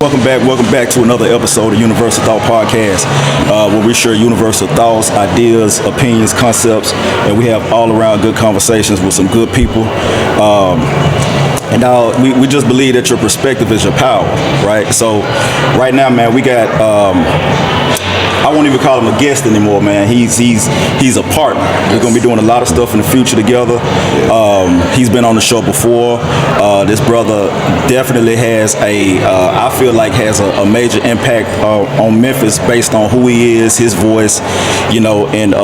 Welcome back to another episode of Universal Thought Podcast, where we share universal thoughts, ideas, opinions, concepts, and we have all around good conversations with some good people. And we just believe that your perspective is your power, right? So right now, man, we got I won't even call him a guest anymore, man. He's a partner. We're gonna be doing a lot of stuff in the future together. He's been on the show before. This brother definitely has I feel like has a major impact on Memphis based on who he is, his voice, and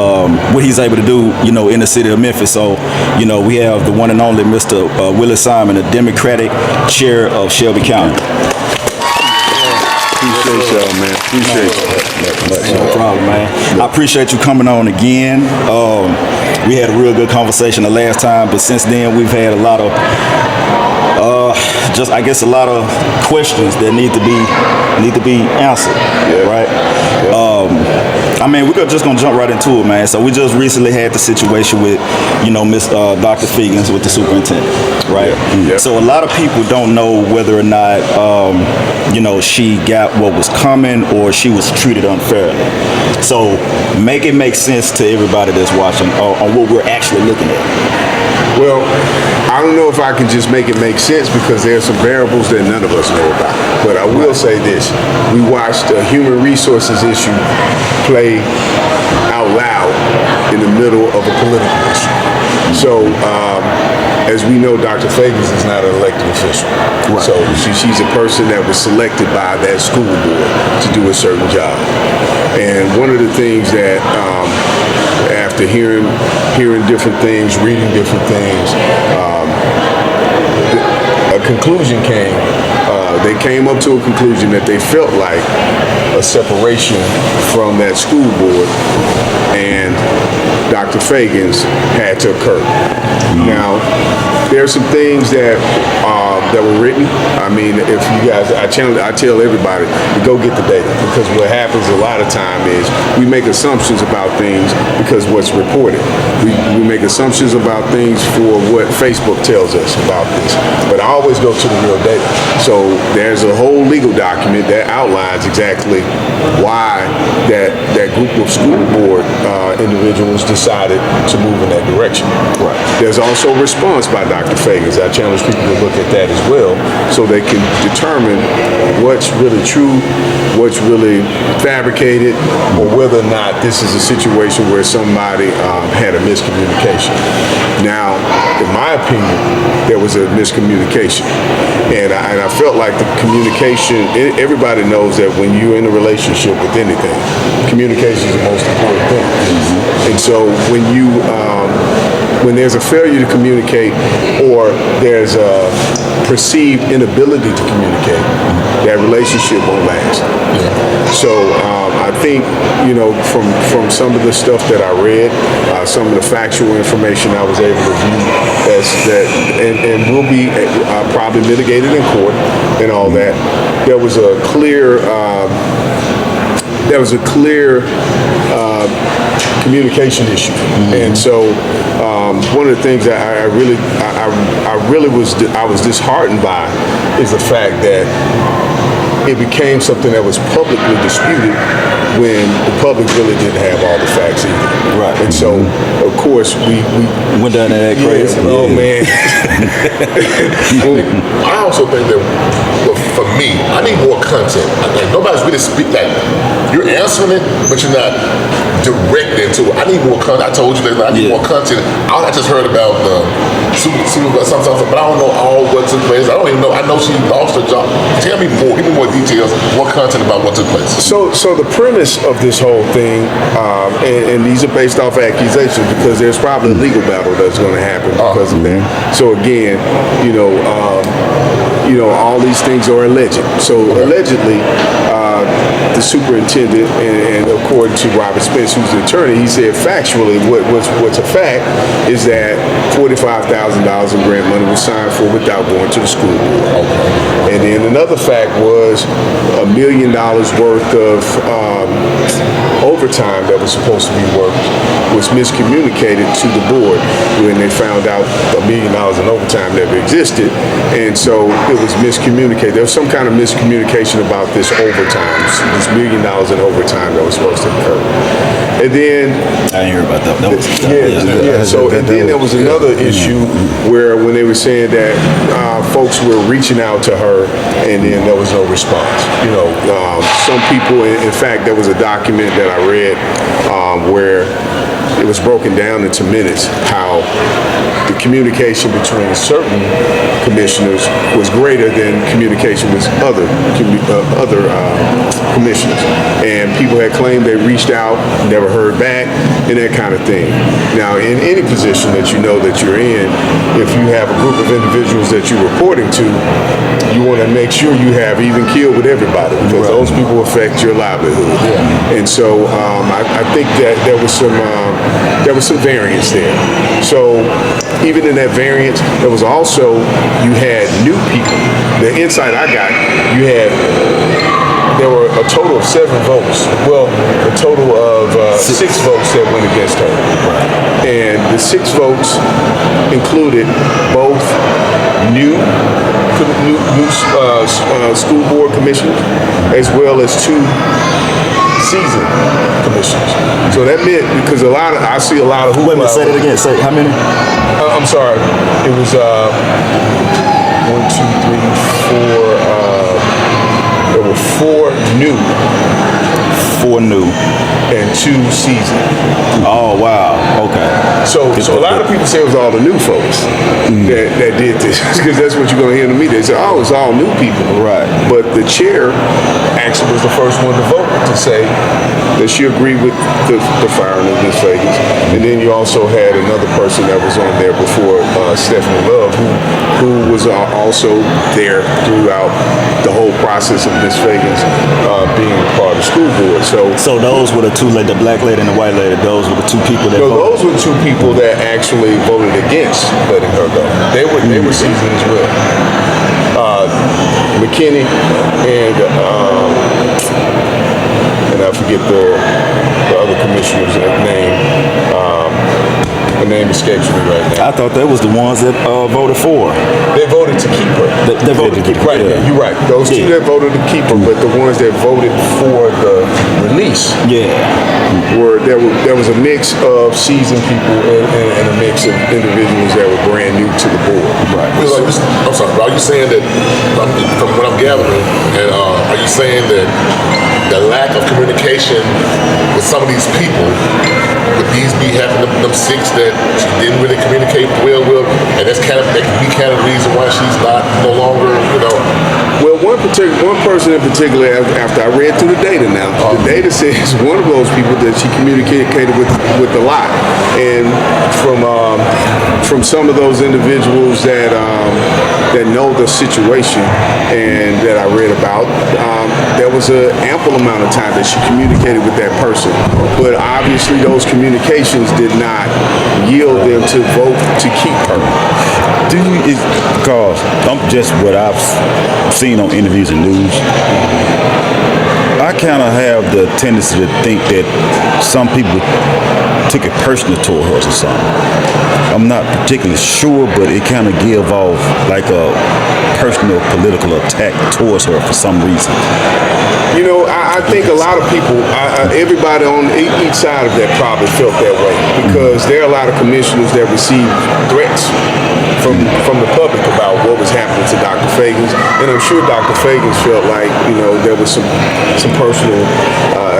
what he's able to do, in the city of Memphis. So, we have the one and only Mr. Willie Simon, the Democratic Chair of Shelby County. Appreciate y'all, man. Appreciate you. No problem, man. I appreciate you coming on again. We had a real good conversation the last time, but since then we've had a lot of a lot of questions that need to be answered, right? We're just gonna jump right into it, man. So we just recently had the situation with, Miss Dr.FEAGINS with the superintendent, right? So a lot of people don't know whether or not, she got what was coming or she was treated unfairly. So make it make sense to everybody that's watching on what we're actually looking at. Well, I don't know if I can just make it make sense because there's some variables that none of us know about. But I will say this. We watched a human resources issue play out loud in the middle of a political issue. So, as we know, Dr. FEAGINS is not an elected official. Right. So she's a person that was selected by that school board to do a certain job. And one of the things that after hearing different things, reading different things, a conclusion came. They came up to a conclusion that they felt like a separation from that school board, and Dr. FEAGINS had to occur. Now, there are some things that were written. If you guys, I tell everybody to go get the data, because what happens a lot of time is we make assumptions about things because what's reported. We make assumptions about things for what Facebook tells us about this, but I always go to the real data. So there's a whole legal document that outlines exactly why that group of school board individuals decided to move in that direction. Right. There's also a response by Dr. FEAGINS. I challenge people to look at that as well, so they can determine what's really true, what's really fabricated, or whether or not this is a situation where somebody had a miscommunication. Now, in my opinion, there was a miscommunication, and I felt like the communication. Everybody knows that when you're in a relationship with anything, communication is the most important thing. And so when there's a failure to communicate, or there's a perceived inability to communicate, that relationship won't last. So I think, from some of the stuff that I read, some of the factual information I was able to view, and will be probably mitigated in court and all that, there was a clear communication issue. And so one of the things that I was disheartened by is the fact that it became something that was publicly disputed when the public really didn't have all the facts either. Right. And so, of course, we went down to that crazy. Oh, man. I also think that, for me, I need more content. Nobody's really speaking. You're answering it, but you're not direct into it. I need more content. I told you that I need more content. I just heard about something, but I don't know all what took place. I don't even know. I know she lost her job. Tell me more. Give me more details, more content about what took place. So the premise of this whole thing, and these are based off accusations, because there's probably a legal battle that's going to happen because of that. So again, all these things are alleged. So allegedly, the superintendent, and according to Robert Spence, who's the attorney, he said factually what's a fact is that $45,000 in grant money was signed for without going to the school board. And then another fact was $1 million worth of overtime that was supposed to be worked was miscommunicated to the board when they found out $1 million in overtime never existed, and so it was miscommunicated. There was some kind of miscommunication about this overtime, this $1 million in overtime that was supposed to occur. And then I didn't hear about that. So and then there was another issue where when they were saying that folks were reaching out to her, and then there was no response. You know, some people. In fact, there was a document that I read where it was broken down into minutes how the communication between certain commissioners was greater than communication with other commissioners, and people had claimed they reached out, never heard back, and that kind of thing. Now, in any position that you know that you're in, if you have a group of individuals that you're reporting to, you want to make sure you have even keel with everybody, because those people affect your livelihood. And so I think that there was some variance there. So even in that variance, there was also, you had new people. The insight I got, there were a total of 7 votes. Well, a total of 6 votes that went against her. And the 6 votes included both new school board commissioners as well as 2 seasoned commissioners. So that meant, because I see a lot of hoopla. Wait a minute, say that again. Say how many? I'm sorry. It was 1, 2, 3, 4. There were 4 new. 4 new. And 2 seasoned. Oh wow. Okay. So a lot of people say it was all the new folks that did this, because that's what you're going to hear in the media. They say, oh, it's all new people. Right. But the chair actually was the first one to vote to say that she agreed with the firing of Ms. Fagins. And then you also had another person that was on there before, Stephanie Love, who was also there throughout the whole process of Ms. Fagins being part of the school board. So those were the 2, like the black lady and the white lady. Those were the 2 people that. No, those were 2 people that actually voted against letting her go. They were seasoned as well. McKinney and I forget the other commissioner's name. Her name escapes me right now. I thought that was the ones that voted for. They voted to keep her. They voted to keep her. Right, you're right. Those 2 that voted to keep her, but the ones that voted for the release, there was a mix of seasoned people and a mix of individuals that were brand new to the board. Right. I'm sorry, are you saying that, from what I'm gathering, and are you saying that the lack of communication with some of these people, would these be having them 6 that she didn't really communicate well with, and that can be kind of the reason why she's no longer, Well, one person in particular, after I read through the data now, the data says one of those people that she communicated with a lot, and from some of those individuals that know the situation and that I read about, there was an ample amount of time that she communicated with that person, but obviously those communications did not yield them to vote to keep her. Because I'm just what I've seen on interviews and news, I kind of have the tendency to think that some people took it personal toward her or something. I'm not particularly sure, but it kind of gave off like a personal political attack towards her for some reason. I think a lot of people, everybody on each side of that probably felt that way, because there are a lot of commissioners that received threats from the public about what was happening to Dr. Fagins, and I'm sure Dr. Fagins felt like there was some personal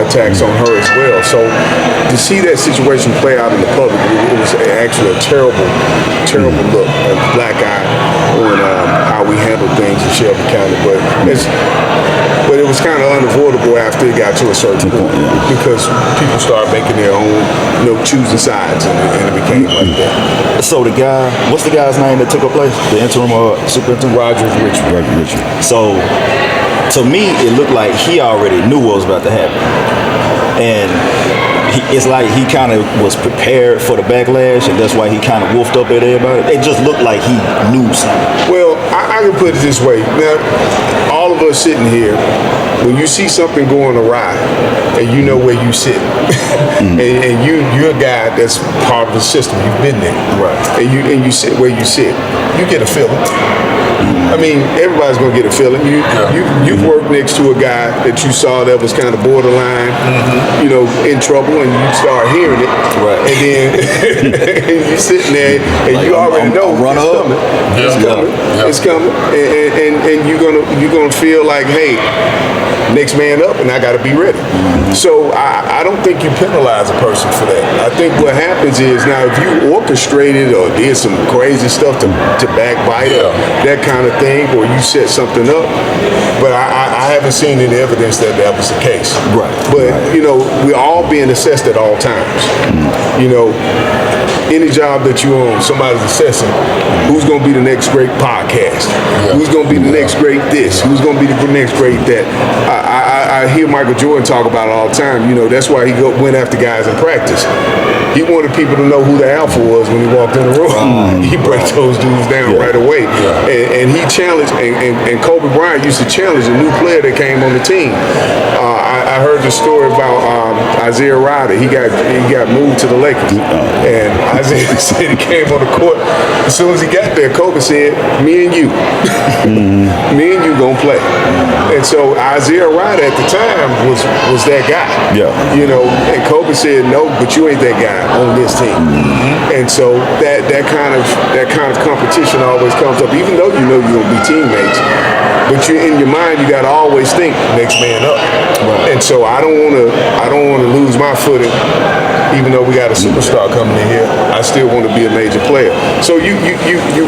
attacks on her as well. So to see that situation play out in the public, it was actually a terrible look, a black eye on how we handled things in Shelby County. But it was kind of unavoidable after it got to a certain point, because people started making their own, choosing sides, and it became like that. So what's the guy's name that took her place? The interim superintendent? Roger Richard. So to me, it looked like he already knew what was about to happen. And it's like he kind of was prepared for the backlash, and that's why he kind of wolfed up at everybody. It just looked like he knew something. Well, I can put it this way. Now, all of us sitting here, when you see something going awry, and you know where you sit, and you're a guy that's part of the system, you've been there, Right. And you sit where you sit, you get a feeling. I mean, everybody's gonna get a feeling. You've worked next to a guy that you saw that was kind of borderline, you know, in trouble, and you start hearing it, Right. and then you're sitting there, and Like, you already know run it's up. coming. It's Yeah. coming. Yeah. It's coming, and you're gonna feel like, hey, next man up, and I got to be ready. So I don't think you penalize a person for that. I think what happens is, now if you orchestrated or did some crazy stuff to backbite or that kind of thing, or you set something up, but I haven't seen any evidence that that was the case. Right. But you know, we're all being assessed at all times. You know, any job that you own, somebody's assessing who's going to be the next great podcast, who's going to be the next great this, who's going to be the next great that. I hear Michael Jordan talk about it all the time. You know, that's why he went after guys in practice. He wanted people to know who the alpha was when he walked in the room. He break those dudes down right away. And he challenged, and Kobe Bryant used to challenge a new player that came on the team. I heard the story about Isaiah Ryder. He got moved to the Lakers. And Isaiah said he came on the court. As soon as he got there, Kobe said, me and you. Me and you gonna play. And so Isaiah Ryder at the time was that guy. Yeah. You know, and Kobe said, no, but you ain't that guy on this team. And so that kind of competition always comes up, even though you know you're gonna be teammates. But you, in your mind, you gotta always think next man up. And so I don't wanna lose my footing. Even though we got a superstar coming in here, I still want to be a major player. So you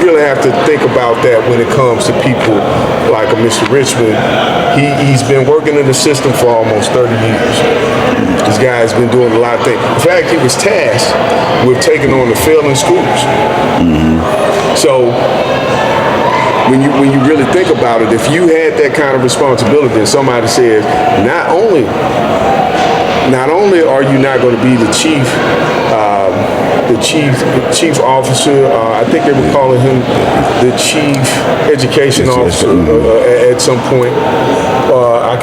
really have to think about that when it comes to people like a Mr. Richmond. He's been working in the system for almost 30 years. This guy's been doing a lot of things. In fact, he was tasked with taking on the failing schools. So when you really think about it, if you had that kind of responsibility, and somebody says, not only are you not going to be the chief officer, I think they were calling him the chief education officer at some point. I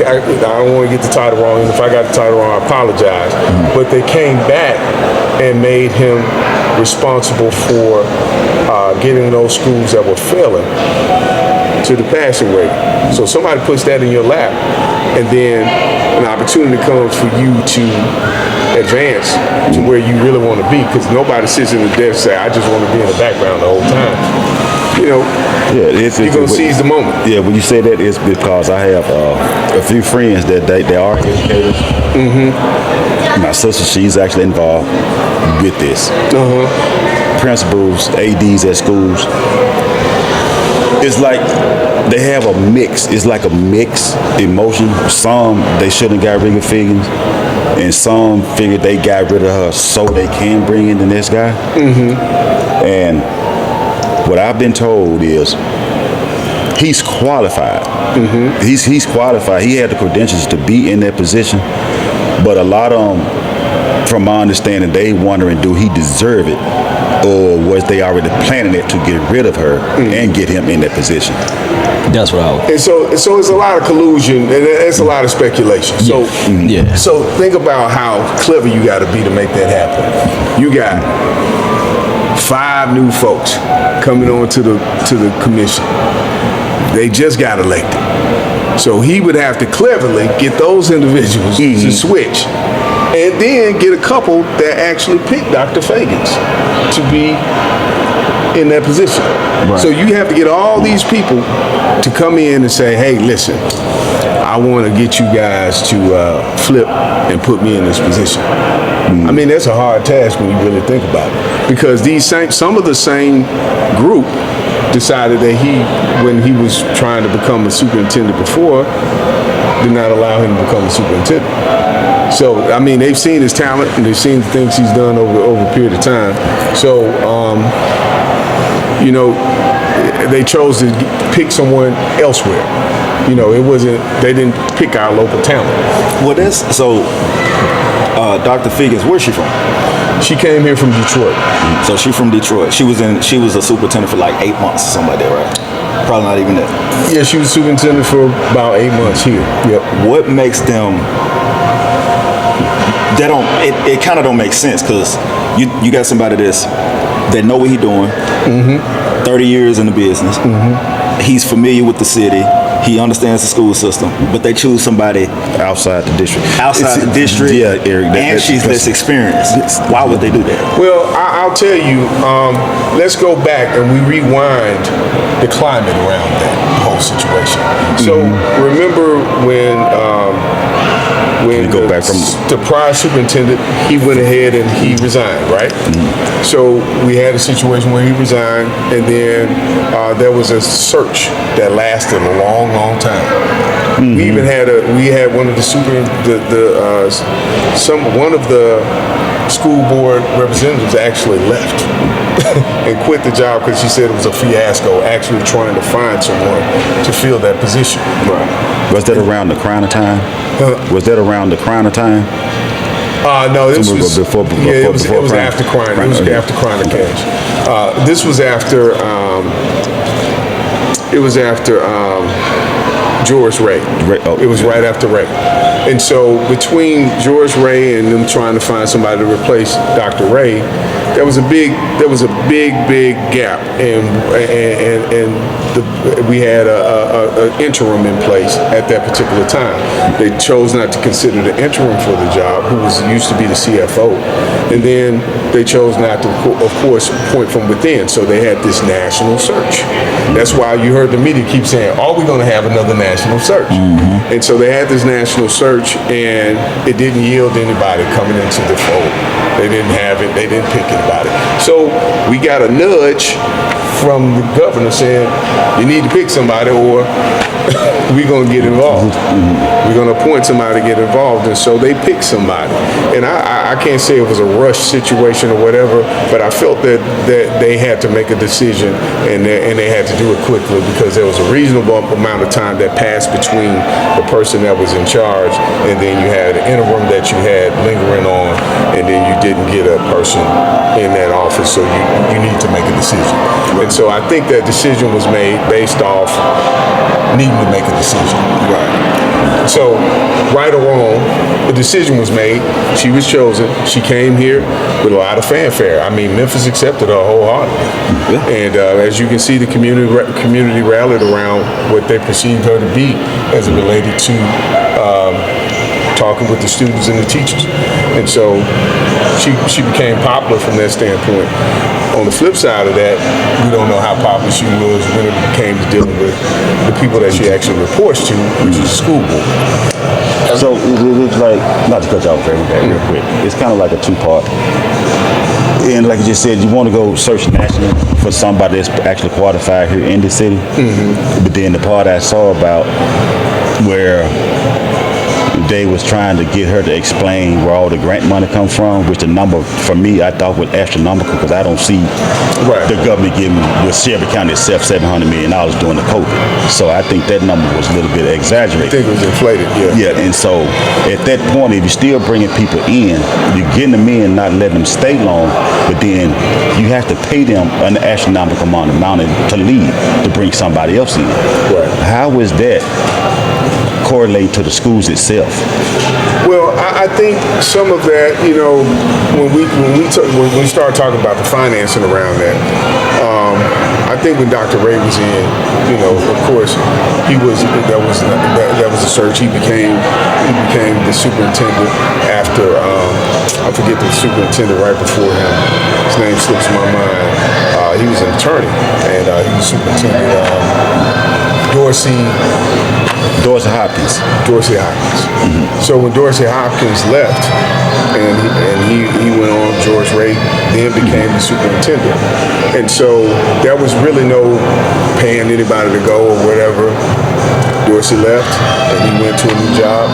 don't want to get the title wrong, and if I got the title wrong, I apologize. But they came back and made him responsible for getting those schools that were failing to the passing rate. So somebody puts that in your lap, and then an opportunity comes for you to advance to where you really want to be, because nobody sits in the desk and say, I just want to be in the background the whole time. You know, you're going to seize the moment. Yeah, when you say that, it's because I have a few friends that they are educators. My sister, she's actually involved with this. Principals, ADs at schools. It's like they have a mix. It's like a mixed emotion. Some, they shouldn't have got rid of Figgins, and some figured they got rid of her so they can bring in the next guy. And what I've been told is he's qualified. He's qualified. He had the credentials to be in that position, but a lot of them, from my understanding, they wondering, do he deserve it? Or was they already planning it to get rid of her and get him in that position? That's what I would. And so it's a lot of collusion, and it's a lot of speculation. So, so think about how clever you got to be to make that happen. You got 5 new folks coming on to the commission. They just got elected. So he would have to cleverly get those individuals to switch, and then get a couple that actually pick Dr. Fagins to be in that position. So you have to get all these people to come in and say, hey, listen, I want to get you guys to flip and put me in this position. I mean, that's a hard task when you really think about it, because some of the same group decided that when he was trying to become a superintendent before, did not allow him to become a superintendent. So, I mean, they've seen his talent, and they've seen the things he's done over a period of time. So, you know, they chose to pick someone elsewhere. You know, it wasn't. They didn't pick our local talent. Well, that's so. Dr. Feagins, where's she from? She came here from Detroit. So she from Detroit. She was a superintendent for like 8 months or something like that, right? Probably not even that. Yeah, she was superintendent for about 8 months here. Yep. What makes them? They don't. It kind of don't make sense because you got somebody that know what he's doing. 30 years in the business. He's familiar with the city. He understands the school system, but they choose somebody outside the district. Yeah, Eric. And she's less experienced. Why would they do that? Well, I'll tell you. Let's go back and we rewind the climate around that whole situation. So remember when go back from the prior superintendent, he went ahead and he resigned, right? So we had a situation where he resigned, and then there was a search that lasted a long, long time. We even had one of the school board representatives actually left and quit the job because she said it was a fiasco actually trying to find someone to fill that position. Right. Was that around the Crown time? Was that around the Crown time? No, this was before it was after Crown. It was after Crown and Cash. This was after. It was after George Ray. It was right after Ray. And so between George Ray and them trying to find somebody to replace Dr. Ray, there was a big gap, and we had an interim in place at that particular time. They chose not to consider the interim for the job, who used to be the CFO, and then they chose not to, of course, point from within. So they had this national search. That's why you heard the media keep saying, "Are we going to have another national search?" And so they had this national search, and it didn't yield anybody coming into the fold. They didn't have it. They didn't pick anybody. So we got a nudge from the governor saying, you need to pick somebody or we're going to get involved. We're going to appoint somebody to get involved. And so they picked somebody. And I can't say it was a rush situation or whatever, but I felt that they had to make a decision and they had to do it quickly because there was a reasonable amount of time that passed between the person that was in charge and then you had an interim that you had lingering on, and then you didn't get a person in that office, so you need to make a decision. And so I think that decision was made based off needing to make a decision. Right. So, right or wrong, the decision was made. She was chosen. She came here with a lot of fanfare. I mean, Memphis accepted her wholeheartedly. And as you can see, the community rallied around what they perceived her to be as it related to talking with the students and the teachers. And so she became popular from that standpoint. On the flip side of that, we don't know how popular she was when it came to dealing with the people that she actually reports to, which is the school board. So it's like, not to cut you off real quick, it's kind of like a two-part. And like you just said, you want to go search nationally for somebody that's actually qualified here in the city. But then the part I saw about where they was trying to get her to explain where all the grant money comes from, which the number for me I thought was astronomical because I don't see the government giving with Shelby County itself $700 million during the COVID. So I think that number was a little bit exaggerated. I think it was inflated, yeah. Yeah, and so at that point, if you're still bringing people in, you're getting them in, not letting them stay long, but then you have to pay them an astronomical amount to leave to bring somebody else in. Right. How is that correlate to the schools itself? Well, I think some of that, you know, when we start talking about the financing around that, I think when Dr. Ray was in, you know, of course, that was a search. He became the superintendent after I forget the superintendent right before him. His name slips my mind. He was an attorney and he was superintendent. Dorsey Hopkins. So when Dorsey Hopkins left, and he went on, George Ray then became the superintendent. And so there was really no paying anybody to go or whatever. Dorsey left, and he went to a new job.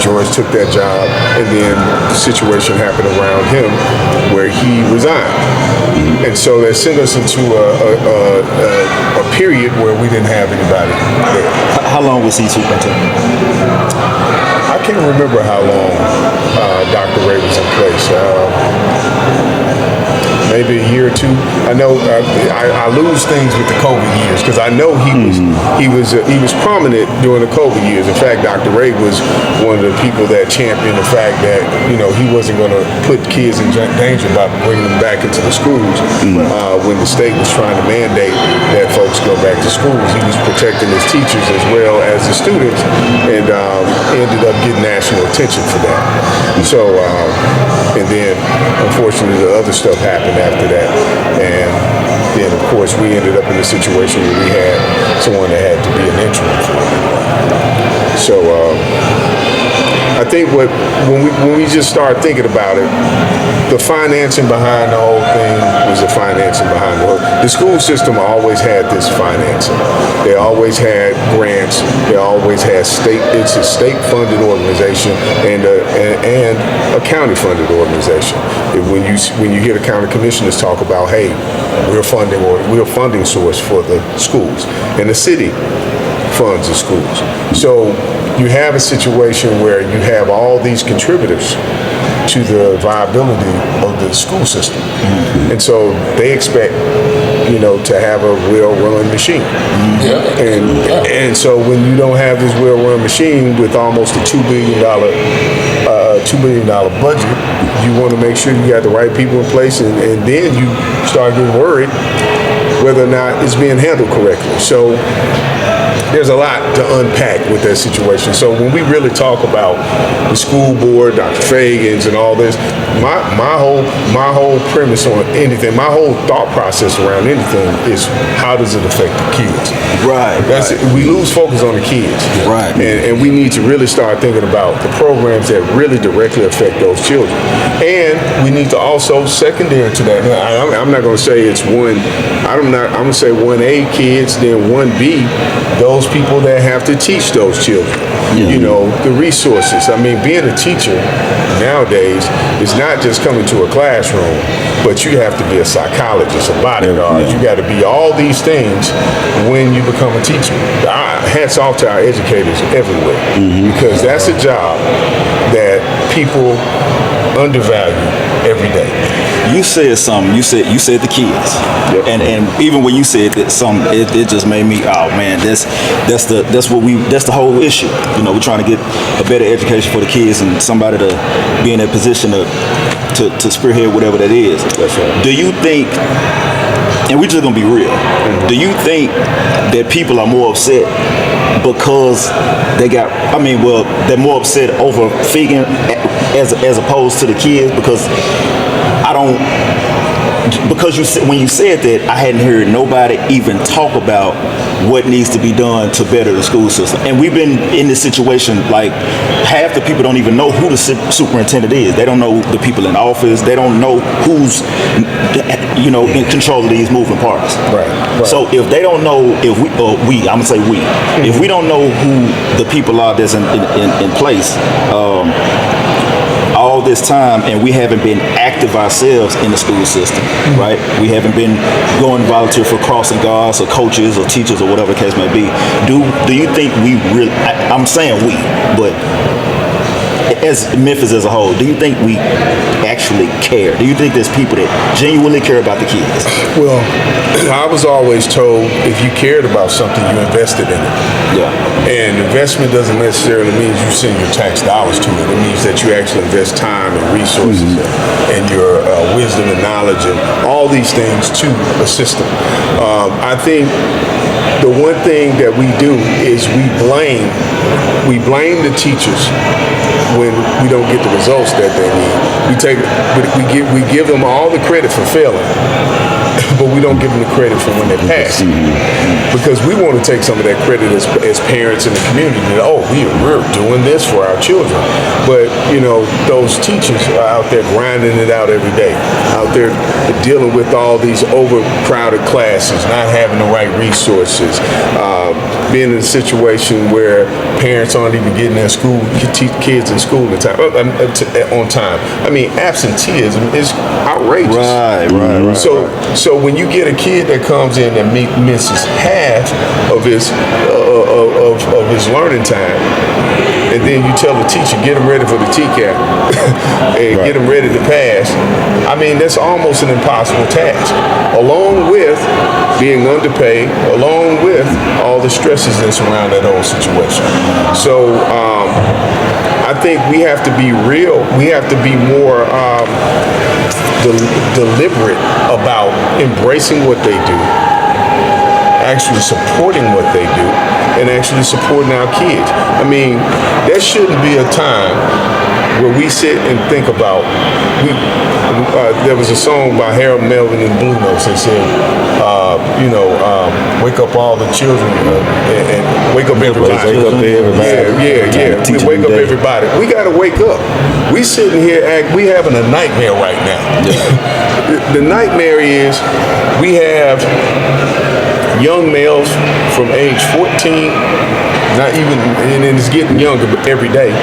George took that job, and then the situation happened around him where he resigned. And so that sent us into a period where we didn't have anybody there. How long was he superintendent? I can't remember how long Dr. Ray was in place. Maybe a year or two. I know I lose things with the COVID years because I know he was prominent during the COVID years. In fact, Dr. Ray was one of the people that championed the fact that he wasn't going to put kids in danger by bringing them back into the schools when the state was trying to mandate that folks go back to schools. He was protecting his teachers as well as the students, and ended up getting national attention for that. So, and then unfortunately the other stuff happened after that, and then of course we ended up in a situation where we had someone that had to be an interim for it. So I think when we just start thinking about it, the financing behind the whole thing was the financing behind the whole. The school system always had this financing. They always had grants. They always had state. It's a state-funded organization and a county-funded organization. When you hear the county commissioners talk about, hey, we're a funding source for the schools, and the city funds the schools. So you have a situation where you have all these contributors to the viability of the school system. And so they expect, to have a well-run machine. And so when you don't have this well-run machine with almost a $2 billion budget, you want to make sure you got the right people in place, and then you start getting worried whether or not it's being handled correctly. So there's a lot to unpack with that situation. So when we really talk about the school board, Dr. Feagins, and all this, my whole premise on anything, my whole thought process around anything is how does it affect the kids? Right. That's it. We lose focus on the kids. Right. And we need to really start thinking about the programs that really directly affect those children. And we need to also, secondary to that, I'm not going to say it's I'm going to say 1A kids, then 1B, those people that have to teach those children, the resources. I mean, being a teacher nowadays is not just coming to a classroom, but you have to be a psychologist, a bodyguard. You got to be all these things when you become a teacher. Hats off to our educators everywhere, because that's a job that people undervalue every day. You said something. You said the kids, and even when you said that something, it just made me. Oh man, that's the whole issue. We're trying to get a better education for the kids and somebody to be in that position to spearhead whatever that is. That's right. Do you think? And we're just gonna be real. Do you think that people are more upset because they're more upset over Feagin as opposed to the kids? Because when you said that, I hadn't heard nobody even talk about what needs to be done to better the school system. And we've been in this situation, like half the people don't even know who the superintendent is. They don't know the people in office. They don't know who's in control of these moving parts. Right. So if they don't know, I'm gonna say we, if we don't know who the people are that's in place, all this time, and we haven't been active ourselves in the school system, right? We haven't been going volunteer for crossing guards or coaches or teachers or whatever the case may be. Do you think we really? I'm saying we, but as Memphis as a whole, do you think we actually care? Do you think there's people that genuinely care about the kids? Well, I was always told if you cared about something, you invested in it. Yeah. And investment doesn't necessarily mean you send your tax dollars to it. It means that you actually invest time and resources and your wisdom and knowledge and all these things to a system. I think the one thing that we do is we blame the teachers when we don't get the results that they need. We give them all the credit for failing, but we don't give them the credit for when they pass. Because we want to take some of that credit as parents in the community that, we're doing this for our children. But, those teachers are out there grinding it out every day, out there dealing with all these overcrowded classes, not having the right resources, being in a situation where parents aren't even getting kids in school on time. I mean, absenteeism is outrageous. Right. So when you get a kid that comes in and misses half of his learning time, and then you tell the teacher, get him ready for the TCAP and get him ready to pass, I mean, that's almost an impossible task, along with being underpaid, along with all the stresses that surround that whole situation. So I think we have to be real. We have to be more deliberate about embracing what they do, actually supporting what they do, and actually supporting our kids. I mean, there shouldn't be a time where we sit and think about, there was a song by Harold Melvin and Blue Notes that said, wake up all the children and wake up everybody. Wake up everybody. Yeah. We wake up everybody. We got to wake up. We sitting here, we having a nightmare right now. The nightmare is we have young males from age 14, not even, and it's getting younger every day,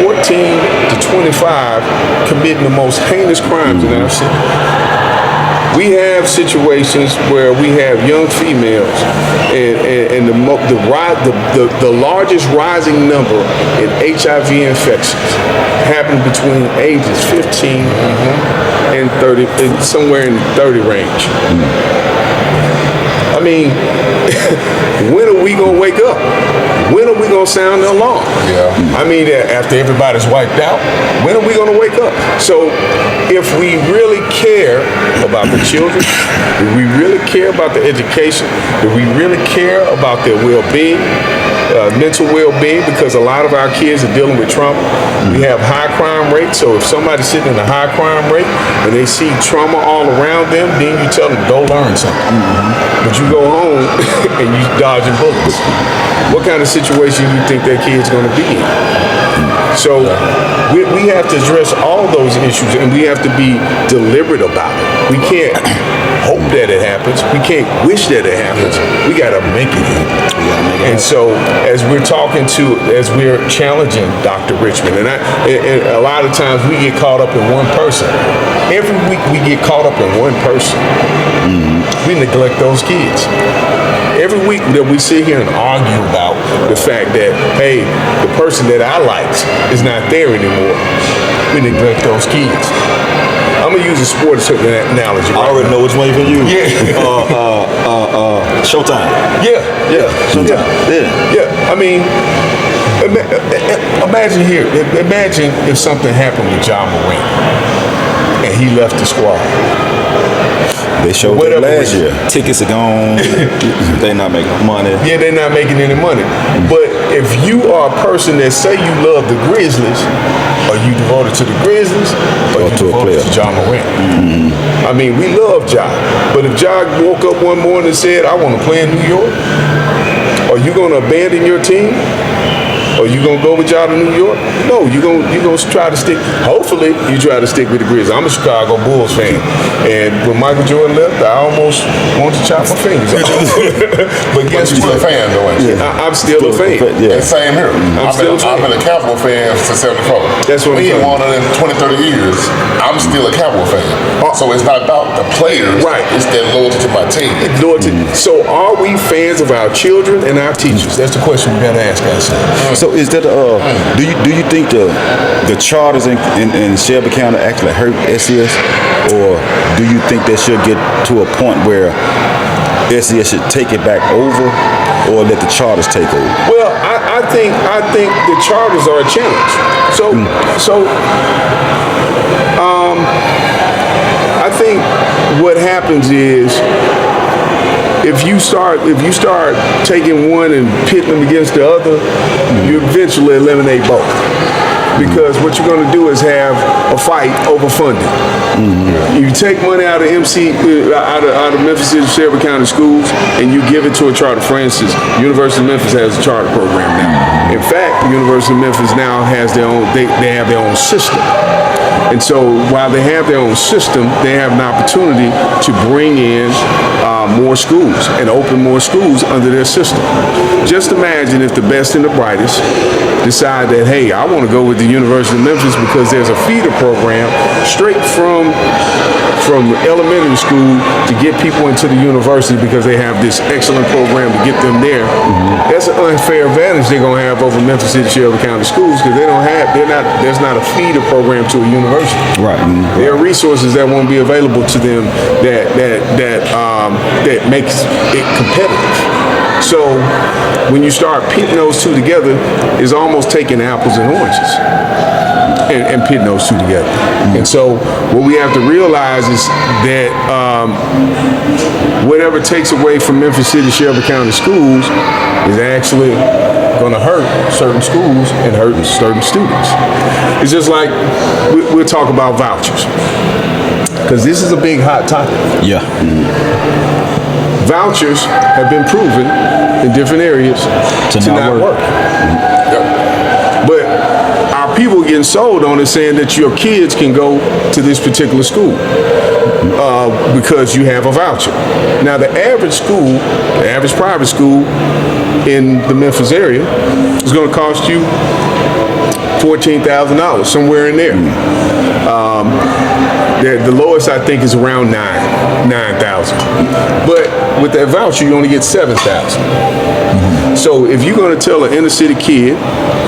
14 to 25 committing the most heinous crimes in our city. We have situations where we have young females, and the largest rising number in HIV infections happen between ages 15 and 30, somewhere in the 30 range. I mean, when are we going to wake up? When are we going to sound the alarm? Yeah. I mean, after everybody's wiped out, when are we going to wake up? So if we really care about the children, if we really care about the education, if we really care about their well-being, mental well-being, because a lot of our kids are dealing with trauma. We have high crime rates, so if somebody's sitting in a high crime rate and they see trauma all around them, then you tell them, go learn something. But you go home and you dodging bullets. What kind of situation you think that kid's going to be in? So we have to address all those issues, and we have to be deliberate about it. We can't hope that it happens. We can't wish that it happens. We got to make it happen. And so as we're challenging Dr. Richmond, and a lot of times we get caught up in one person. Every week we get caught up in one person. We neglect those kids. Every week that we sit here and argue about the fact that, hey, the person that I liked is not there anymore, we neglect those kids. I'm gonna use a sports analogy. I already know which one you're gonna use. Yeah. Showtime. Yeah. Showtime. Yeah. I mean, imagine here. Imagine if something happened with John Morant and he left the squad. They showed that last year. Tickets are gone. They're not making money. Yeah, they're not making any money. But if you are a person that say you love the Grizzlies, are you devoted to the Grizzlies or you devoted to John Morant? I mean, we love Ja. But if Ja woke up one morning and said, I want to play in New York, are you going to abandon your team? Are you gonna go with y'all to New York? No, you're gonna try to stick. Hopefully, you try to stick with the Grizzlies. I'm a Chicago Bulls fan, and when Michael Jordan left, I almost wanted to chop my fingers off. But guess you're still what? a fan, though, ain't you? I'm still a fan. And same here. I've been a Cowboy fan since '74. That's what we ain't won it in 20, 30 years. I'm still a Cowboy fan. So it's not about the players. Right. It's that loyalty to my team. Loyalty. So are we fans of our children and our teachers? That's the question we gotta ask ourselves. So is that do you think the charters in Shelby County actually hurt SES, or do you think they should get to a point where SES should take it back over, or let the charters take over? Well, I think the charters are a challenge. I think what happens is if you start taking one and pitting them against the other, you eventually eliminate both. Because what you're going to do is have a fight over funding. You take money out of out of Memphis and Shelby County schools, and you give it to a charter. For instance, University of Memphis has a charter program now. In fact, the University of Memphis now has their own. They have their own system. And so while they have their own system, they have an opportunity to bring in more schools and open more schools under their system. Just imagine if the best and the brightest decide that, hey, I want to go with the University of Memphis because there's a feeder program straight from elementary school to get people into the university because they have this excellent program to get them there. That's an unfair advantage they're going to have over Memphis City, Shelby County schools because there's not a feeder program to a university. Right. There are resources that won't be available to them that makes it competitive. So when you start pitting those two together, it's almost taking apples and oranges and pitting those two together. And so what we have to realize is that whatever takes away from Memphis City, Shelby County schools is actually going to hurt certain schools and hurt certain students. It's just like we'll talk about vouchers because this is a big hot topic. Yeah. Vouchers have been proven in different areas to not work. But our people are getting sold on it saying that your kids can go to this particular school because you have a voucher. Now the average private school in the Memphis area is going to cost you $14,000, somewhere in there. The lowest I think is around $9,000. But with that voucher, you only get $7,000. So if you're going to tell an inner city kid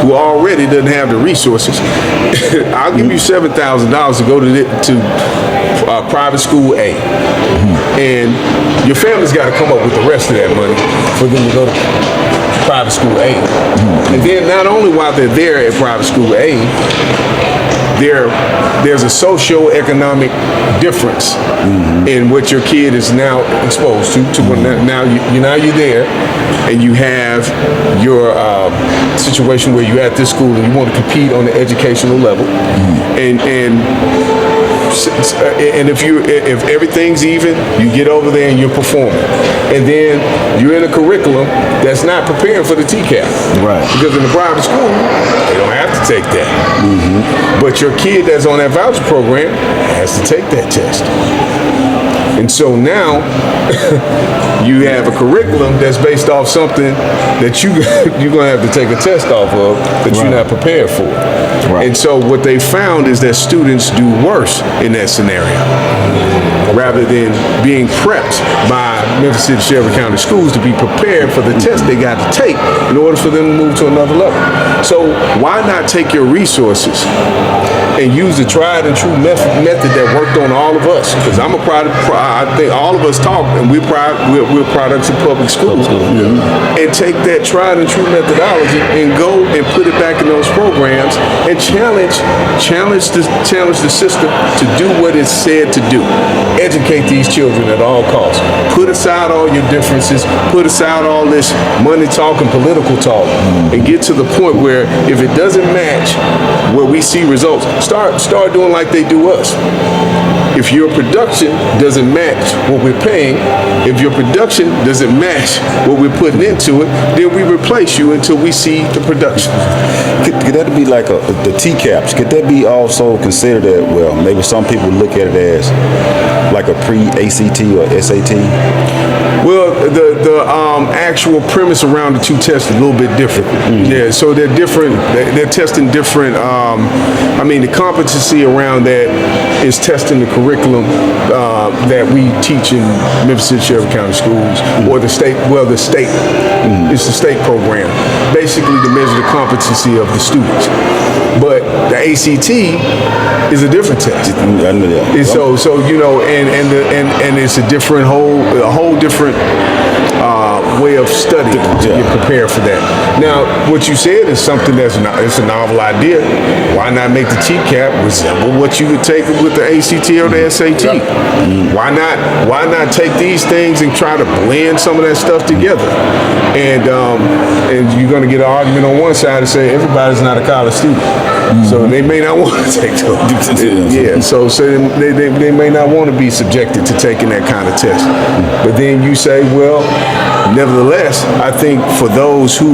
who already doesn't have the resources, I'll give you $7,000 to go to private school A, and your family's got to come up with the rest of that money for them to go to private school A. And then not only while they're there at private school A, there's a socio-economic difference in what your kid is now exposed to when now you're there and you have your situation where you're at this school and you want to compete on the educational level, and if everything's even, you get over there and you're performing. And then you're in a curriculum that's not preparing for the TCAP. Right. Because in the private school, they don't have to take that. But your kid that's on that voucher program has to take that test. And so now you have a curriculum that's based off something that you're going to have to take a test off of that you're not prepared for. Right. And so what they found is that students do worse in that scenario rather than being prepped by Memphis City, Shelby County schools to be prepared for the test they got to take in order for them to move to another level. So why not take your resources and use the tried and true method that worked on all of us? Because I think all of us talk, and we're products of public schools. And take that tried and true methodology and go and put it back in those programs and challenge the system to do what it's said to do. Educate these children at all costs. Put aside all your differences. Put aside all this money talk and political talk, and get to the point where if it doesn't match where we see results, start doing like they do us. If your production doesn't match what we're paying, if your production doesn't match what we're putting into it, then we replace you until we see the production. Could that be like the TCAPs? Could that be also considered that, well, maybe some people look at it as like a pre-ACT or SAT? Well, the actual premise around the two tests is a little bit different. Yeah, so they're different. They're testing different. The competency around that is testing the curriculum that we teach in Memphis City, Shelby County schools, or the state. Well, the state. It's the state program, basically to measure the competency of the students. But the ACT is a different test. I know that. And so and it's a whole different way of studying to get prepared for that. Now, what you said is something it's a novel idea. Why not make the TCAP resemble what you would take with the ACT or the SAT? Why not take these things and try to blend some of that stuff together? And you're going to get an argument on one side and say everybody's not a college student. So they may not want to take those. So they may not want to be subjected to taking that kind of test. But then you say, well, Nevertheless, I think for those who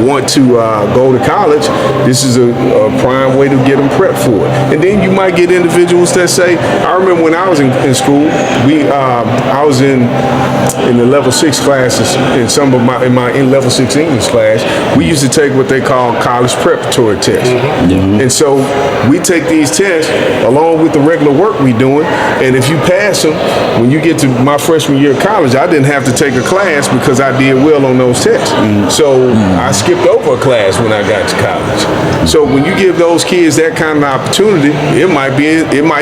want to go to college, this is a prime way to get them prepped for it. And then you might get individuals that say, I remember when I was in school, I was in the level 6 classes, in some of my in level 6 English class, we used to take what they call college preparatory tests. And so we take these tests along with the regular work we doing, and if you pass them, when you get to my freshman year of college, I didn't have to take a class because I did well on those tests. So I skipped over a class when I got to college. So when you give those kids that kind of opportunity, it might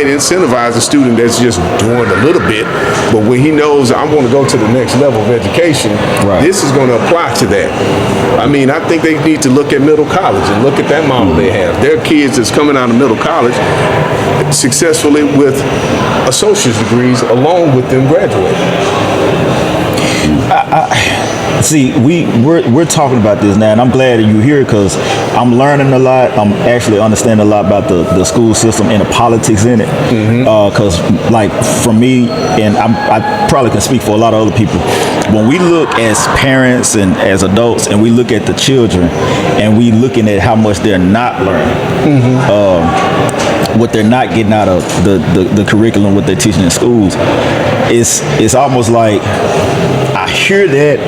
incentivize a student that's just doing a little bit, but when he knows I'm going to go to the next level of education, this is going to apply to that. I mean, I think they need to look at middle college and look at that model they have. There are kids that's coming out of middle college successfully with associate's degrees along with them graduating. See, we're talking about this now, and I'm glad that you're here because I'm learning a lot. I'm actually understanding a lot about the school system and the politics in it. Because, like, for me, and I probably can speak for a lot of other people, when we look as parents and as adults, and we look at the children, and we looking at how much they're not learning, what they're not getting out of the curriculum, what they're teaching in schools, it's almost like I hear that,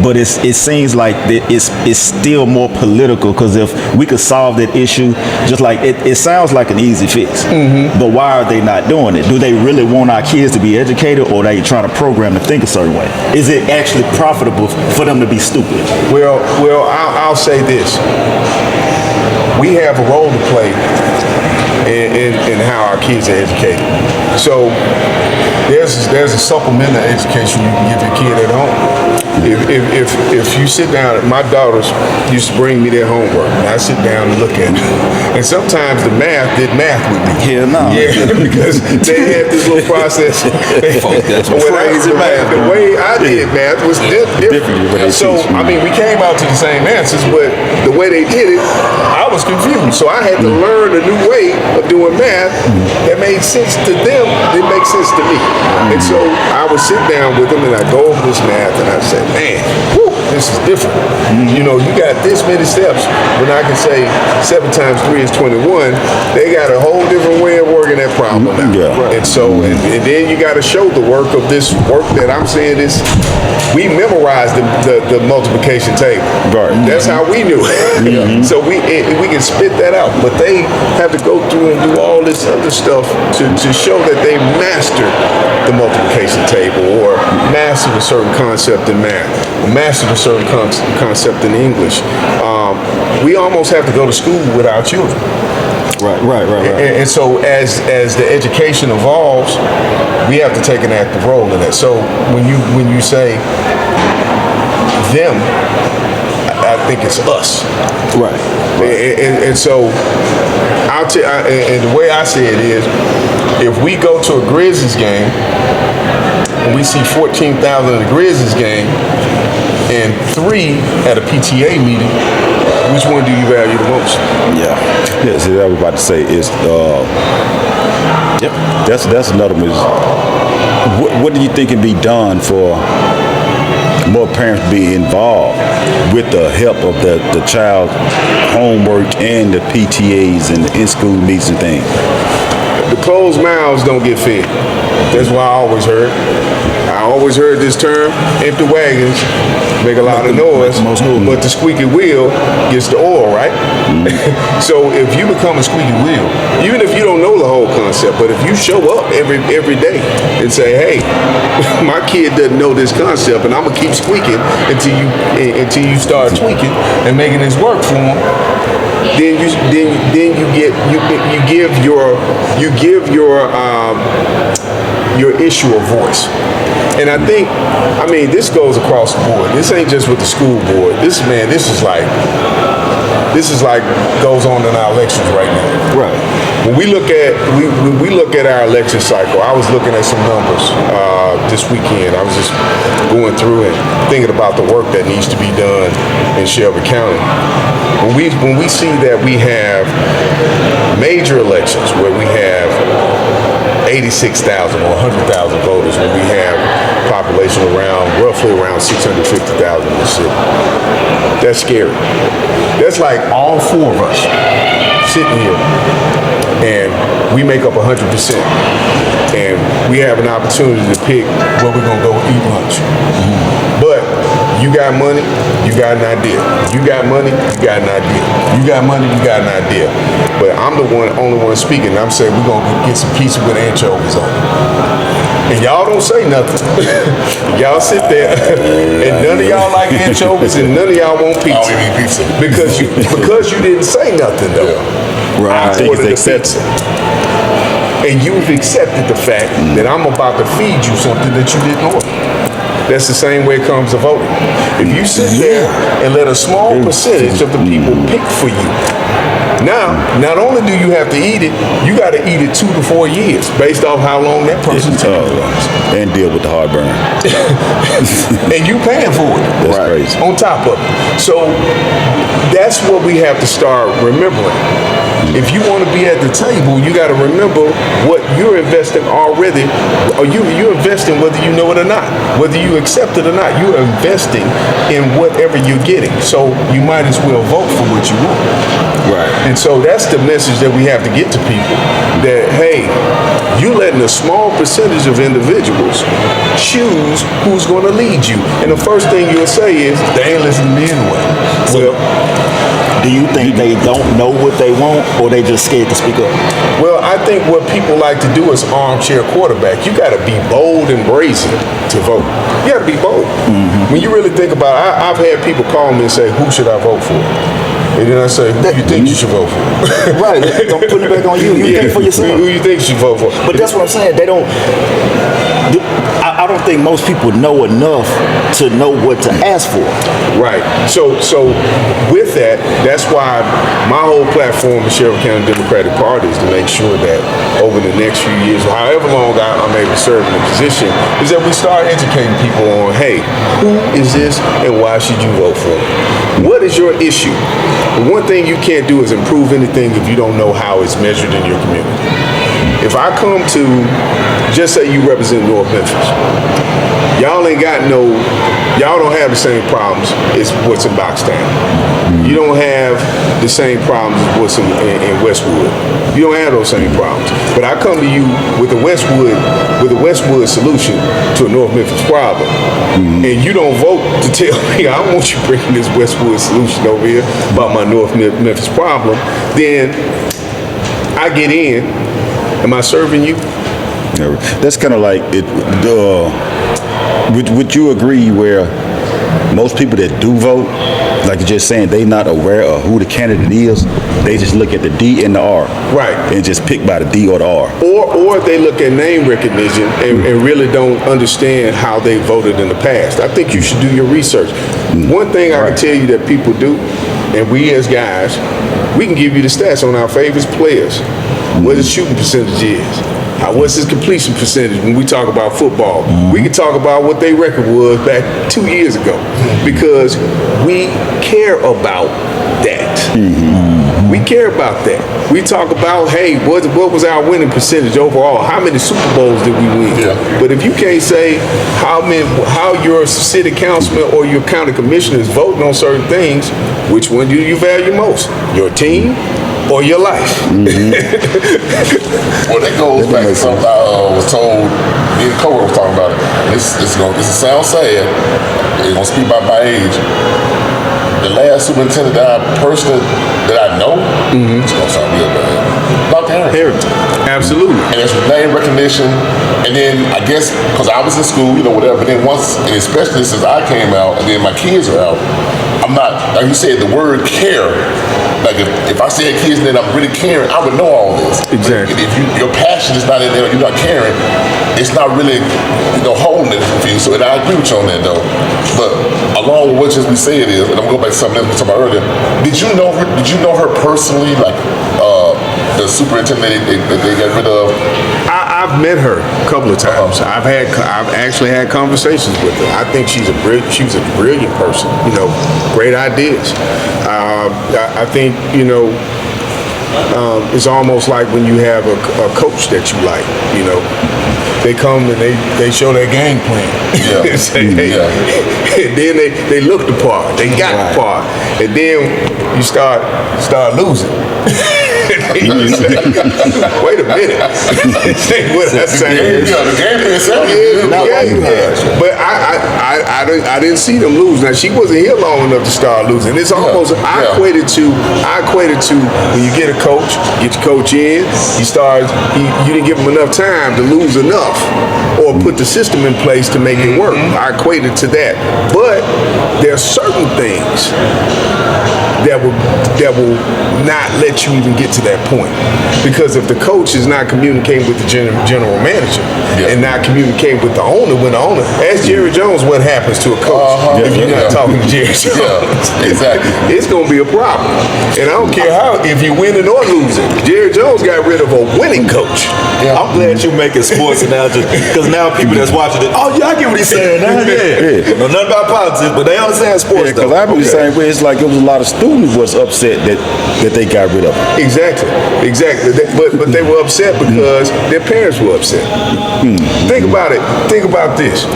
but it seems like it's still more political, because if we could solve that issue, just like it sounds like an easy fix, but why are they not doing it? Do they really want our kids to be educated, or are they trying to program to think a certain way? Is it actually profitable for them to be stupid? Well, I'll say this. We have a role to play in how our kids are educated. So there's a supplemental education you can give your kid at home. If you sit down, my daughters used to bring me their homework, and I sit down and look at it. And sometimes the math did math with me. Hell no. Yeah, because they had this little process. That's crazy math. The way I did math was different. So, I mean, we came out to the same answers, but the way they did it, I was confused. So I had to learn a new way of doing math that made sense to them, didn't make sense to me. And so I would sit down with them and I'd go over this math and I'd say, man, whew, this is different. You know, you got this many steps. When I can say 7 times 3 is 21, they got a whole different way of working that problem out. And so, and then you got to show the work of this work that I'm saying is, we memorized the multiplication table. That's how we knew it. So we can spit that out, but they have to go through and do all this other stuff to show that they mastered the multiplication table, or mastered a certain concept in math, or mastered a certain concept in English. We almost have to go to school with our children. Right. And so as the education evolves, we have to take an active role in that. So when you say them, I think it's us. Right. And so and the way I see it is, if we go to a Grizzlies game and we see 14,000 at a Grizzlies game and 3 at a PTA meeting, which one do you value the most? Yeah, see, I was about to say is that's another one. What do you think can be done for more parents to be involved with the help of the child's homework and the PTAs and the in-school meetings and things? The closed mouths don't get fed. That's what I always heard. I always heard this term, empty wagons make a lot of noise, but the squeaky wheel gets the oil, right? So if you become a squeaky wheel, even if you don't know the whole concept, but if you show up every day and say, hey, my kid doesn't know this concept, and I'm gonna keep squeaking until you start tweaking and making this work for them, then you give your issue a voice. And I think, this goes across the board. This ain't just with the school board. This is like goes on in our elections right now. Right. When we look at our election cycle, I was looking at some numbers this weekend. I was just going through and thinking about the work that needs to be done in Shelby County. When we see that we have major elections where we have 86,000 or 100,000 voters when we have population roughly around 650,000 in the city. That's scary. That's like all four of us sitting here, and we make up 100%. And we have an opportunity to pick where we're gonna go eat lunch. But you got money, you got an idea. You got money, you got an idea. You got money, you got an idea. But I'm the only one speaking. I'm saying we're gonna get some pizza with anchovies on it. And y'all don't say nothing. Y'all sit there, and none of y'all like anchovies, and none of y'all want pizza. I don't even eat pizza. Because you didn't say nothing though. Right. I ordered the pizza. And you've accepted the fact that I'm about to feed you something that you didn't order. That's the same way it comes to voting. If you sit there and let a small percentage of the people pick for you, now, not only do you have to eat it, you got to eat it 2 to 4 years based off how long that person's taking. And deal with the heartburn. And you paying for it. That's crazy. On top of it. So that's what we have to start remembering. If you want to be at the table, you got to remember what you're investing already, or you're investing whether you know it or not, whether you accept it or not. You're investing in whatever you're getting. So you might as well vote for what you want. Right. And so that's the message that we have to get to people, that, hey, you letting a small percentage of individuals choose who's going to lead you. And the first thing you'll say is, they ain't listening to me anyway. Well, do you think they don't know what they want, or they just scared to speak up? Well, I think what people like to do is armchair quarterback. You got to be bold and brazen to vote. You got to be bold. When you really think about it, I've had people call me and say, who should I vote for? And then I say, who do you think you should vote for? Right. Don't put it back on you. You think for yourself. Who you think you should vote for? But that's what I'm saying. They don't. I don't think most people know enough to know what to ask for. Right. So with that, that's why my whole platform, the Shelby County Democratic Party, is to make sure that over the next few years, however long I'm able to serve in the position, is that we start educating people on, hey, who is this and why should you vote for them? What is your issue? One thing you can't do is improve anything if you don't know how it's measured in your community. If I come to, just say you represent North Memphis, y'all don't have the same problems as what's in Boxtown. You don't have the same problems as what's in Westwood. You don't have those same problems. But I come to you with a Westwood solution to a North Memphis problem, and you don't vote to tell me I want you bringing this Westwood solution over here about my North Memphis problem, then I get in. Am I serving you? That's kind of like it. Would you agree where most people that do vote, like you're just saying, they not aware of who the candidate is? They just look at the D and the R, right, and just pick by the D or the R, or they look at name recognition and really don't understand how they voted in the past. I think you should do your research. One thing I can tell you that people do, and we as guys, we can give you the stats on our favorite players. What his shooting percentage is. What's his completion percentage when we talk about football? We can talk about what their record was back 2 years ago, because we care about that. We care about that. We talk about, hey, what was our winning percentage overall? How many Super Bowls did we win? Yeah. But if you can't say how your city councilman or your county commissioner is voting on certain things, which one do you value most? Your team or your life? Well, that goes back to something I was told. Me and Cole was talking about it. This sounds sad. It's gonna speak about my age. The last superintendent that I know, it's gonna sound real bad. Dr. Harrington. Absolutely. And it's name recognition. And then I guess because I was in school, whatever. But then once, and especially since I came out, and then my kids are out, I'm not, like you said, the word care. Like if I say kids that I'm really caring, I would know all this. Exactly. But if your passion is not in there, you're not caring, it's not really, holding it for you. So, and I agree with you on that though. But along with what just we said is, and I'm going back to something else we talked about earlier. Did you know her personally? Like the superintendent that they got rid of? I've met her a couple of times. I've actually had conversations with her. I think she's a brilliant person. Great ideas. I think It's almost like when you have a coach that you like, you know. They come and they show their game plan. Yeah. Say, hey, and then they look the part. They got the part. And then you start losing. You say, wait a minute. This ain't what I said. The game plan said But I didn't see them lose. Now she wasn't here long enough to start losing. It's almost I equated to when you get a coach, get your coach in, you didn't give him enough time to lose enough or put the system in place to make it work. I equated to that. But there are certain things that will not let you even get to that point. Because if the coach is not communicating with the general manager and not communicating with the owner, when the owner, ask Jerry Jones what happens to a coach if you're not talking to Jerry Jones. Exactly. It's going to be a problem. And I don't care if you're winning or losing. Jerry Jones got rid of a winning coach. I'm glad you're making sports analogies, because now people that's watching it, oh yeah, I get what he's saying now. Know nothing about politics, but they understand sports. Because I be the same way. It's like it was a lot of students was upset that they got rid of him. Exactly. But they were upset because their parents were upset. Think about it. Think about this.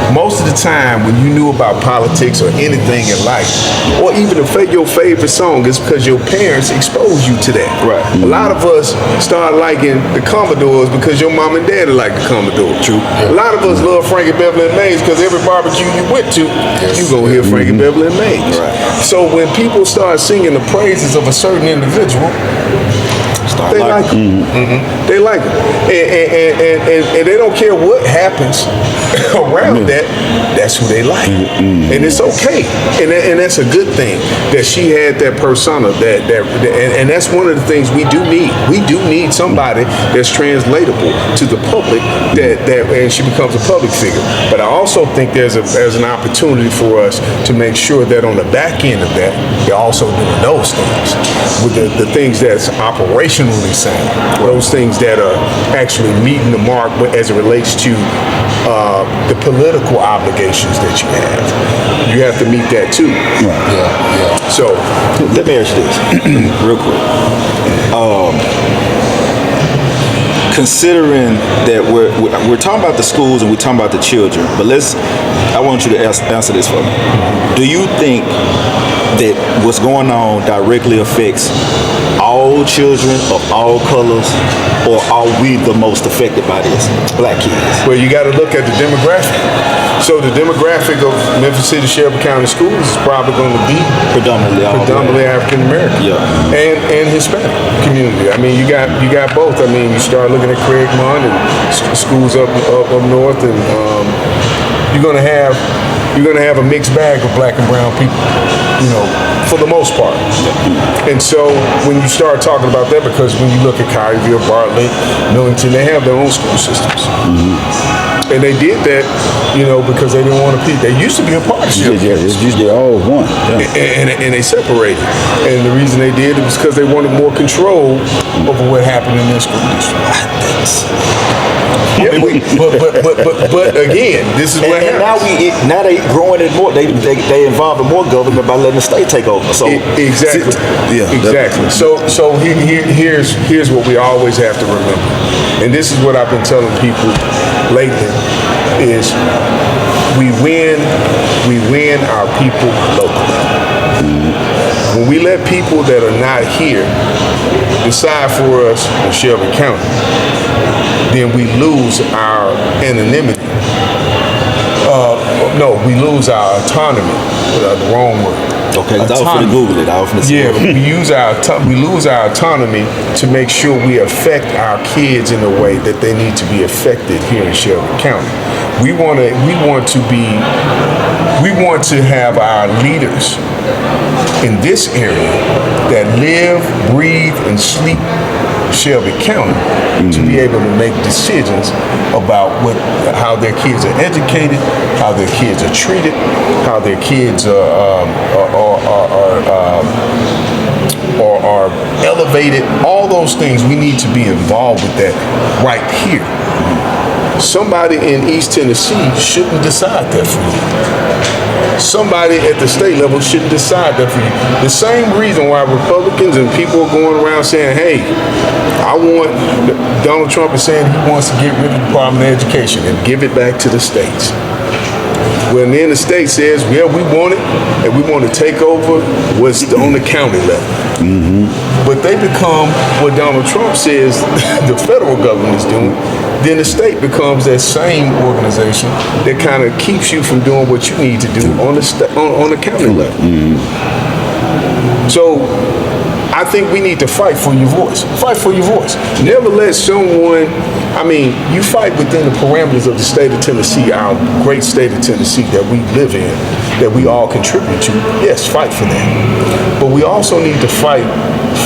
Most of the time when you knew about politics or anything in life, or even your favorite song, is because your parents exposed you to that. Right. A lot of us start liking the Commodores because your mom and daddy like the Commodores. True. A lot of us love Frankie Beverly and Mays because every barbecue you went to, you go hear Frankie Beverly and Mays. Right. So when people start singing the praises of a certain individual, they like them. They like them. And they don't care what happens around that. That's who they like. And it's okay. And that's a good thing that she had that persona. And that's one of the things we do need. We do need somebody that's translatable to the public and she becomes a public figure. But I also think there's an opportunity for us to make sure that on the back end of that, they're also doing those things. With the things that's operationally sound. Those things that are actually meeting the mark as it relates to the political obligations that you have. You have to meet that too. So let me ask you this real quick. Considering that we're talking about the schools and we're talking about the children, but I want you to answer this for me. Do you think that what's going on directly affects all children of all colors, or are we the most affected by this? Black kids. Well, you got to look at the demographic. So the demographic of Memphis City, Shelby County schools is probably going to be predominantly African American, and Hispanic community. I mean, you got both. I mean, you start looking at Craigmont and schools up north, and you're going to have a mixed bag of black and brown people, you know, for the most part. And so when you start talking about that, because when you look at Collierville, Bartlett, Millington, they have their own school systems. And they did that, you know, because they didn't want to they used to be a partnership. It's usually all one. And they separated. And the reason they did it was because they wanted more control over what happened in their school district. But again, this is what happens. Now they growing it more. They involving more government by letting the state take over. So exactly. Exactly. So here's what we always have to remember. And this is what I've been telling people lately is we win our people locally. When we let people that are not here decide for us in Shelby County, then we lose our anonymity. We lose our autonomy. The wrong word. Okay, I was going to Google it. We lose our autonomy to make sure we affect our kids in the way that they need to be affected here in Shelby County. We want to have our leaders in this area that live, breathe, and sleep Shelby County to be able to make decisions about how their kids are educated, how their kids are treated, how their kids are elevated. All those things, we need to be involved with that right here. somebody in East Tennessee shouldn't decide that for you. Somebody at the state level shouldn't decide that for you. The same reason why Republicans and people are going around saying, hey, Donald Trump is saying he wants to get rid of the Department of Education and give it back to the states. When then the state says, well, we want it, and we want to take over what's on the county level. But they become what Donald Trump says the federal government is doing. Then the state becomes that same organization that kind of keeps you from doing what you need to do on the county level. So I think we need to fight for your voice. Fight for your voice. Never let someone, you fight within the parameters of the state of Tennessee, our great state of Tennessee that we live in, that we all contribute to. Yes, fight for that. But we also need to fight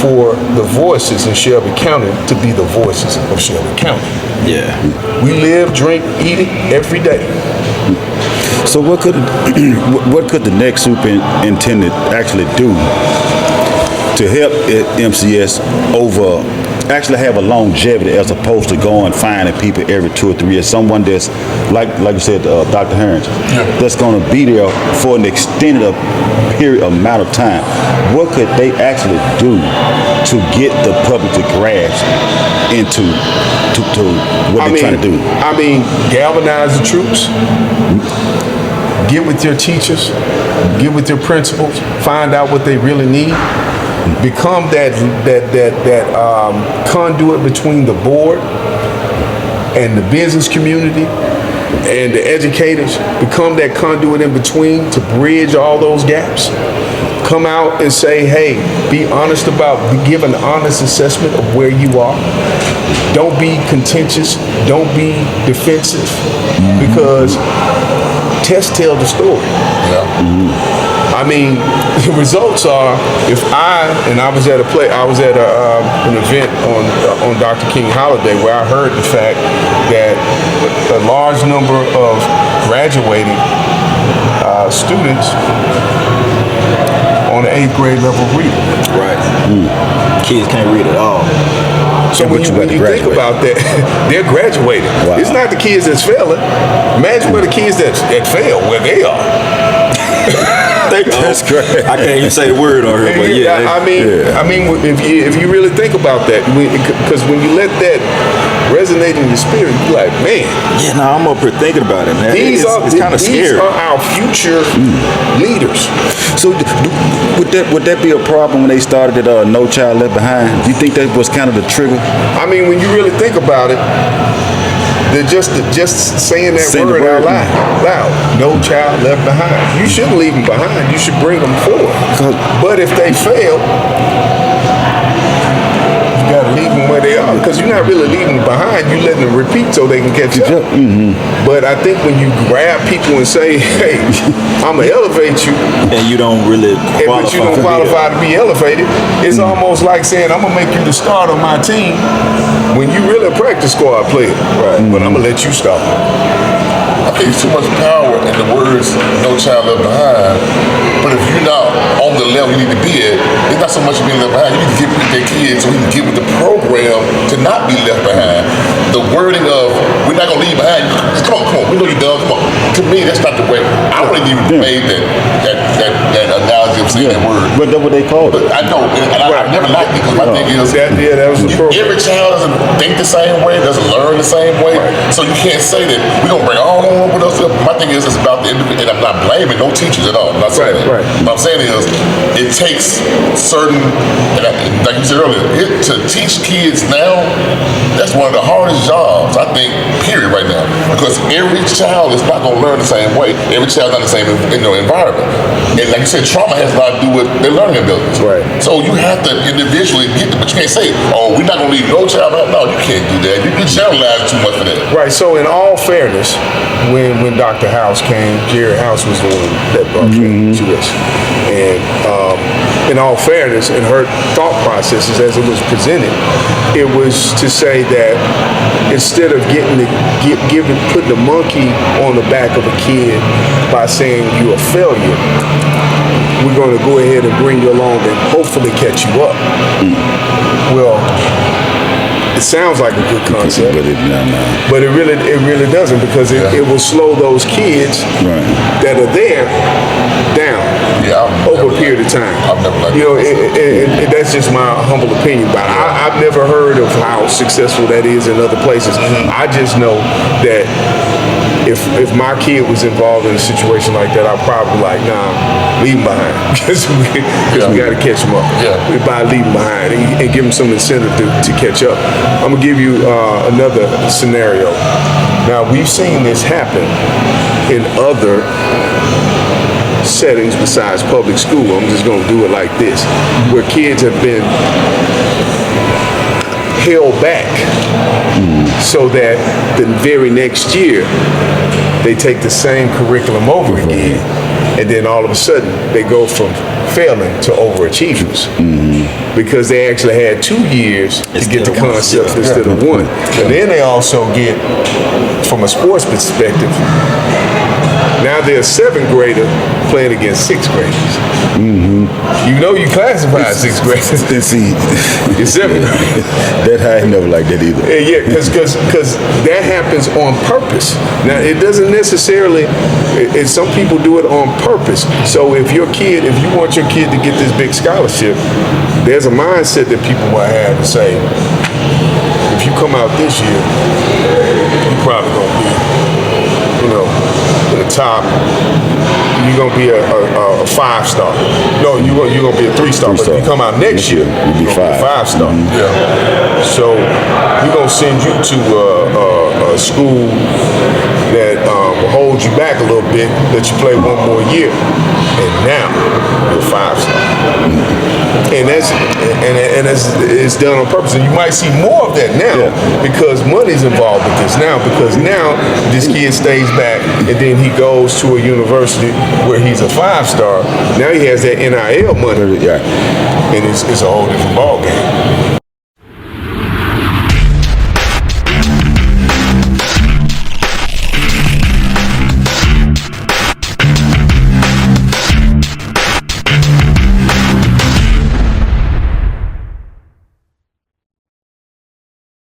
for the voices in Shelby County to be the voices of Shelby County. Yeah. We live, drink, eat it every day. So what could the next superintendent actually do to help MCS actually have a longevity as opposed to going finding people every 2 or 3 years? Someone that's like you said, Dr. Herons, that's going to be there for an extended amount of time. What could they actually do to get the public to grasp into what they're trying to do? Galvanize the troops. Get with your teachers. Get with your principals. Find out what they really need. Become that conduit between the board and the business community and the educators. Become that conduit in between to bridge all those gaps. Come out and say, hey, be honest give an honest assessment of where you are. Don't be contentious. Don't be defensive. Because tests tell the story. Yeah. The results are, I was at an event on Dr. King holiday where I heard the fact that a large number of graduating students on the 8th grade level read. Right. Kids can't read at all. So when you think about that, they're graduating. Wow. It's not the kids that's failing. Imagine where the kids that fail, where they are. That's great. I can't even say the word on here, but yeah. If you really think about that, because when you let that resonate in your spirit, you're like, man. Yeah, no, I'm up here thinking about it, man. It's kind of scary. These are our future leaders. So would that be a problem when they started at No Child Left Behind? Do you think that was kind of the trigger? When you really think about it, they're just saying that word out loud. No child left behind. You shouldn't leave them behind. You should bring them forward. But if they fail, you got to leave them where they are, because you're not really leaving them behind. You're letting them repeat so they can catch up. But I think when you grab people and say, hey, I'm going to elevate you, and you don't really but you don't qualify to be elevated, it's almost like saying, I'm going to make you the starter on my team when you really a practice squad player. Right. But I'm going to let you start. I think there's too much power in the words "no child left behind." But if you're not on the level you need to be at, it's not so much being left behind. You need to get with their kids so we can get with the program to not be left behind. The wording of "we're not gonna leave you behind," come on, we know you're done. Come on. To me, that's not the way. I wouldn't even made that analogy of saying that word. But that's what they call it. I know, and I never liked it because my thing is that was the program. Every child doesn't think the same way, doesn't learn the same way. So you can't say that we're gonna bring all on with us. My thing is, it's about the individual, and I'm not blaming no teachers at all. I'm not saying that. Right. What I'm saying is, it takes certain, like you said earlier, to teach kids now, that's one of the hardest jobs, I think, period, right now. Because every child is not going to learn the same way. Every child's not the same environment. And like you said, trauma has a lot to do with their learning abilities. Right. So you have to individually get them, but you can't say, oh, we're not going to leave no child out. No, you can't do that. You generalize too much for that. Right. So in all fairness, when Dr. House came, Jerry House was the one that brought him to us. And in all fairness, in her thought processes as it was presented, it was to say that instead of putting the monkey on the back of a kid by saying you're a failure, we're going to go ahead and bring you along and hopefully catch you up. Well, sounds like a good concept, But no. but it really doesn't, because it will slow those kids that are there down over a period of time. I've never liked and that's just my humble opinion about it. I've never heard of how successful that is in other places. I just know that if my kid was involved in a situation like that, I'd probably like, nah, leave him behind, because we got to catch him up. By leave him behind and give him some incentive to catch up. I'm gonna give you another scenario. Now, we've seen this happen in other settings besides public school. I'm just gonna do it like this, where kids have been held back so that the very next year they take the same curriculum over again, and then all of a sudden they go from failing to overachievers because they actually had 2 years to get the concepts instead of one. And then they also get, from a sports perspective, now they're a 7th grader playing against 6th graders. You know you classify 6th graders. See, You're 7th grade. I ain't never like that either. Yeah, because that happens on purpose. Now, it doesn't necessarily, some people do it on purpose. So if you want your kid to get this big scholarship, there's a mindset that people will have to say, if you come out this year, you're probably going to be, in the top, you're going to be a 5-star. No, you're going to be a 3-star. But if you come out next year, you'll be 5-star. So we're going to send you to a school that will hold you back a little bit, let you play one more year, and now you're a 5-star. And it's done on purpose. And you might see more of that now because money's involved with this now. Because now this kid stays back, and then he goes to a university where he's a 5-star. Now he has that NIL money, and it's a whole different ball game.